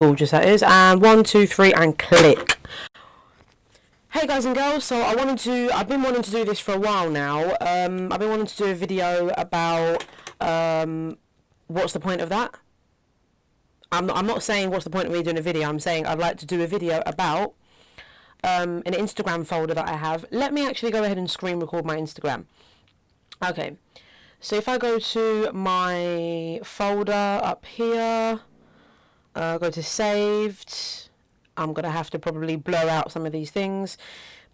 Gorgeous that is. And 1, 2, 3 and click. Hey guys and girls, so I've been wanting to do this for a while now. I've been wanting to do a video about what's the point of that. I'm not saying what's the point of me doing a video. I'm saying I'd like to do a video about an Instagram folder that I have. Let me actually go ahead and screen record my Instagram. Okay, so if I go to my folder up here, go to saved. I'm going to have to probably blur out some of these things.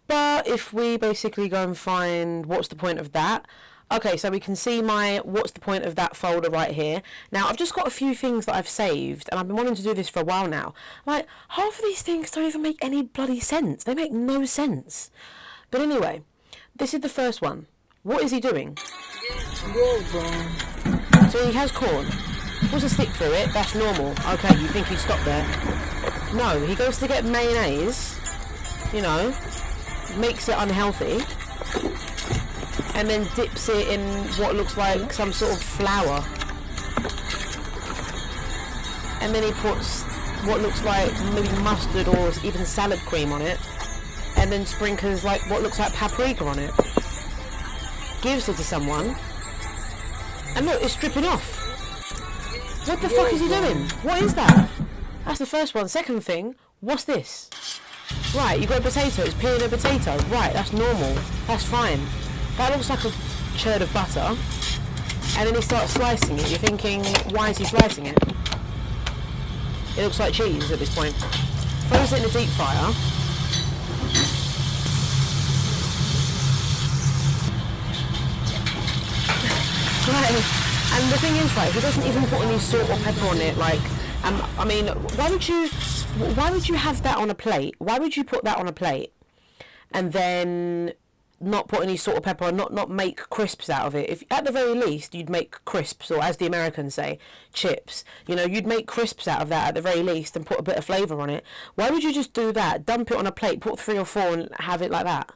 But if we basically go and find what's the point of that. Okay, so we can see my what's the point of that folder right here. Now, I've just got a few things that I've saved, and I've been wanting to do this for a while now. Like, half of these things don't even make any bloody sense. They make no sense. But anyway, this is the first one. What is he doing? So he has corn. Puts a stick through it. That's normal. Okay, you think he'd stop there? No, he goes to get mayonnaise, you know, makes it unhealthy, and then dips it in what looks like some sort of flour. And then he puts what looks like maybe mustard or even salad cream on it, and then sprinkles like what looks like paprika on it. Gives it to someone, and look, it's dripping off. What the fuck is he doing? What is that? That's the first one. Second thing, what's this? Right, you got a potato, it's peeling a potato. Right, that's normal. That's fine. That looks like a churn of butter. And then he starts slicing it. You're thinking, why is he slicing it? It looks like cheese at this point. Throws it in the deep fryer. Right. And the thing is, right, he doesn't even put any salt or pepper on it, like, I mean, why would you have that on a plate? Why would you put that on a plate and then not put any salt or pepper, or not make crisps out of it? If at the very least you'd make crisps, or as the Americans say, chips. You know, you'd make crisps out of that at the very least and put a bit of flavour on it. Why would you just do that? Dump it on a plate, put 3 or 4 and have it like that?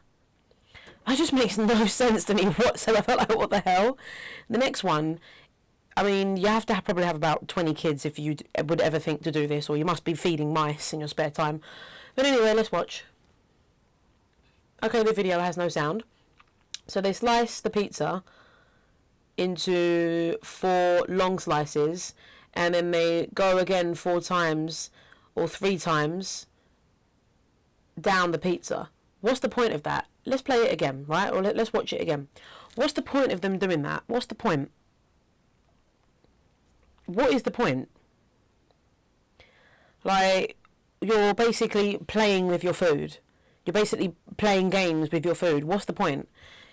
That just makes no sense to me whatsoever. Like, what the hell? The next one. I mean, you have to probably have about 20 kids if you would ever think to do this, or you must be feeding mice in your spare time. But anyway, let's watch. Okay, the video has no sound. So they slice the pizza into 4 long slices, and then they go again 4 times or 3 times down the pizza. What's the point of that? Let's play it again, right? Or let's watch it again. What's the point of them doing that? What's the point? What is the point? Like, you're basically playing with your food. You're basically playing games with your food. What's the point?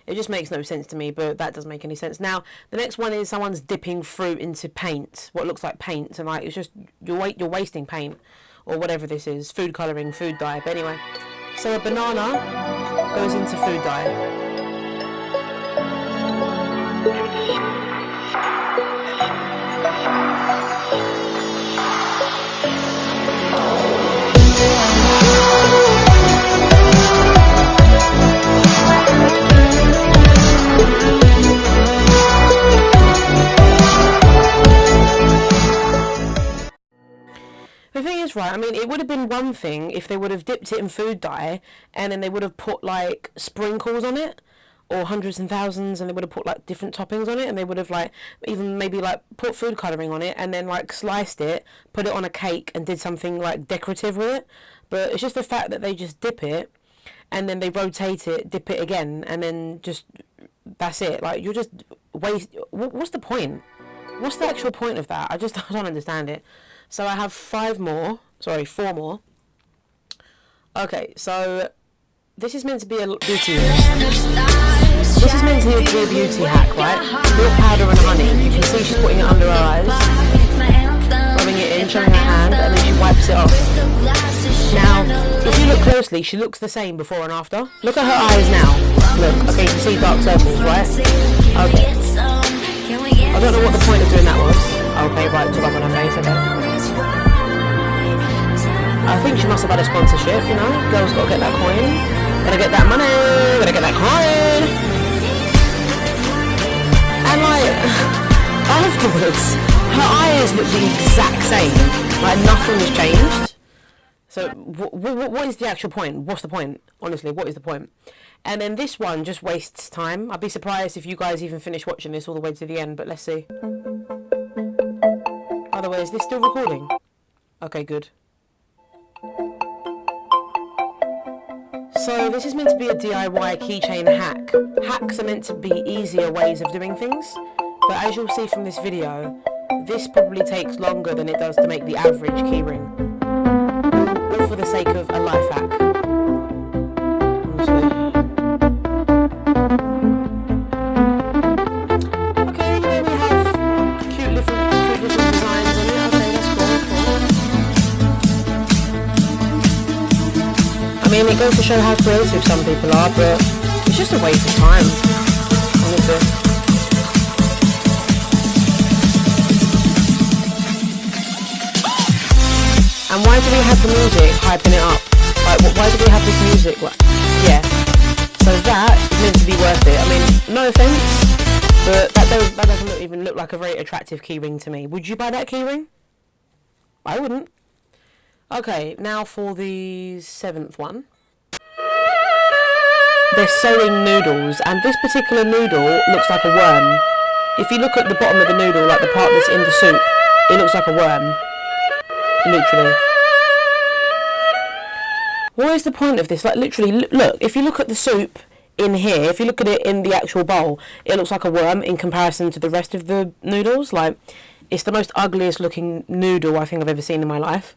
It just makes no sense to me, but that doesn't make any sense. Now, the next one is someone's dipping fruit into paint, what looks like paint, and like, it's just, you're wasting paint, or whatever this is, food colouring, food dye. But anyway, so a banana goes into food dye. The thing is, right, I mean, it would have been one thing if they would have dipped it in food dye and then they would have put, like, sprinkles on it, or hundreds and thousands, and they would have put, like, different toppings on it, and they would have, like, even maybe, like, put food colouring on it and then, like, sliced it, put it on a cake and did something, like, decorative with it. But it's just the fact that they just dip it and then they rotate it, dip it again, and then just, that's it. Like, you're just waste. What's the point? What's the actual point of that? I don't understand it. So I have 4 more. Okay, so this is meant to be a beauty. This is meant to be a beauty hack, right? Milk powder and honey. You can see she's putting it under her eyes, rubbing it in, showing her hand, and then she wipes it off. Now, if you look closely, she looks the same before and after. Look at her eyes now. Look, okay, you can see dark circles, right? Okay. I don't know what the point of doing that was. Okay, right, to rub on her face, okay. I think she must have had a sponsorship, you know. Girls gotta get that coin. Gotta get that money. Gotta get that coin. And like, afterwards, her eyes look the exact same. Like, nothing has changed. So, what is the actual point? What's the point? Honestly, what is the point? And then this one just wastes time. I'd be surprised if you guys even finish watching this all the way to the end, but let's see. By the way, is this still recording? Okay, good. So this is meant to be a DIY keychain hack. Hacks are meant to be easier ways of doing things, but as you'll see from this video, this probably takes longer than it does to make the average keyring. All for the sake of a life hack. Honestly. Okay, here we have cute different designs on it. Okay, that's cool. I mean, it goes to show how creative some people are, but it's just a waste of time, honestly. And why do we have the music hyping it up? Like, why do we have this music? Like, yeah. So that is meant to be worth it. I mean, no offense, but that doesn't even look like a very attractive keyring to me. Would you buy that keyring? I wouldn't. Okay, now for the 7th one. They're sewing noodles, and this particular noodle looks like a worm. If you look at the bottom of the noodle, like the part that's in the soup, it looks like a worm. Literally. What is the point of this? Like, literally, look, if you look at the soup in here, if you look at it in the actual bowl, it looks like a worm in comparison to the rest of the noodles. Like, it's the most ugliest looking noodle I think I've ever seen in my life.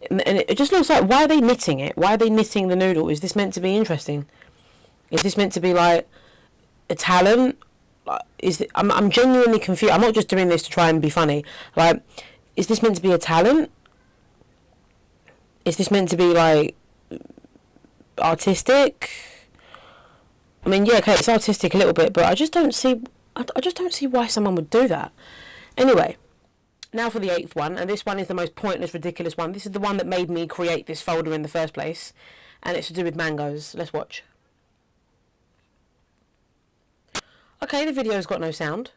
And it just looks like, why are they knitting it? Why are they knitting the noodle? Is this meant to be interesting? Is this meant to be like a talent? Like, I'm genuinely confused. I'm not just doing this to try and be funny. Like, is this meant to be a talent? Is this meant to be like artistic? I mean, yeah, okay, it's artistic a little bit, but I just don't see why someone would do that. Anyway, now for the 8th one, and this one is the most pointless, ridiculous one. This is the one that made me create this folder in the first place, and it's to do with mangoes. Let's watch. Okay, the video's got no sound.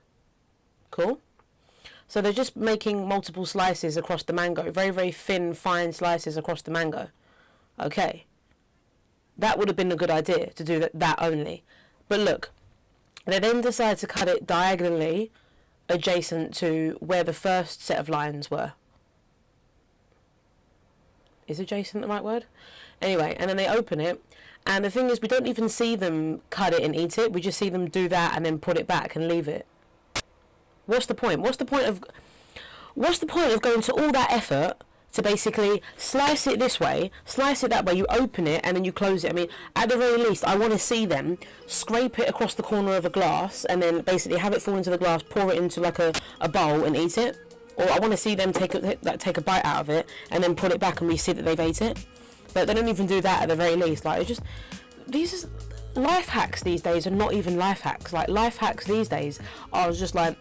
Cool. So they're just making multiple slices across the mango. Very, very thin, fine slices across the mango. Okay. That would have been a good idea, to do that only. But look, they then decide to cut it diagonally adjacent to where the first set of lines were. Is adjacent the right word? Anyway, and then they open it. And the thing is, we don't even see them cut it and eat it. We just see them do that and then put it back and leave it. What's the point? What's the point of going to all that effort to basically slice it this way, slice it that way, you open it and then you close it? I mean, at the very least, I want to see them scrape it across the corner of a glass and then basically have it fall into the glass, pour it into like a bowl and eat it. Or I want to see them take a bite out of it and then put it back and we see that they've ate it. But they don't even do that at the very least. Like, it's just, these life hacks these days are not even life hacks. Like, life hacks these days are just like,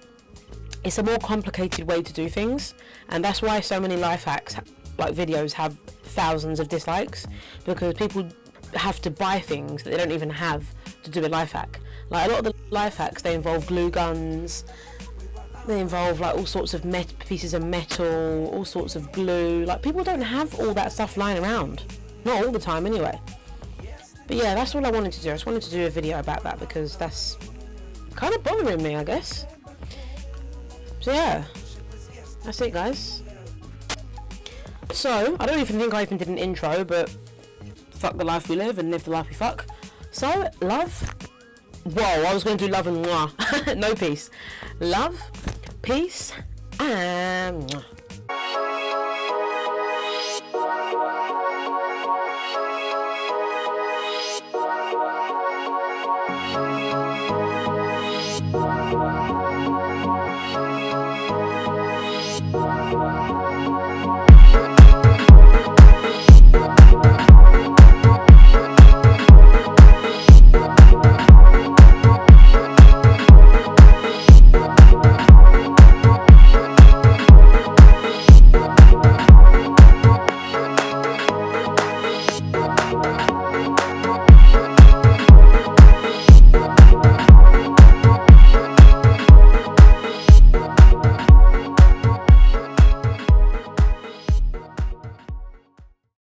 it's a more complicated way to do things, and that's why so many life hacks, like videos, have thousands of dislikes, because people have to buy things that they don't even have to do a life hack. Like, a lot of the life hacks, they involve glue guns, they involve like all sorts of pieces of metal, all sorts of glue. Like, people don't have all that stuff lying around, not all the time anyway. But yeah, that's all I wanted to do. I just wanted to do a video about that because that's kind of bothering me, I guess. So yeah, that's it, guys. So, I don't even think I even did an intro, but fuck the life we live and live the life we fuck. So, love. Whoa, I was going to do love and mwah. No peace. Love, peace, and mwah.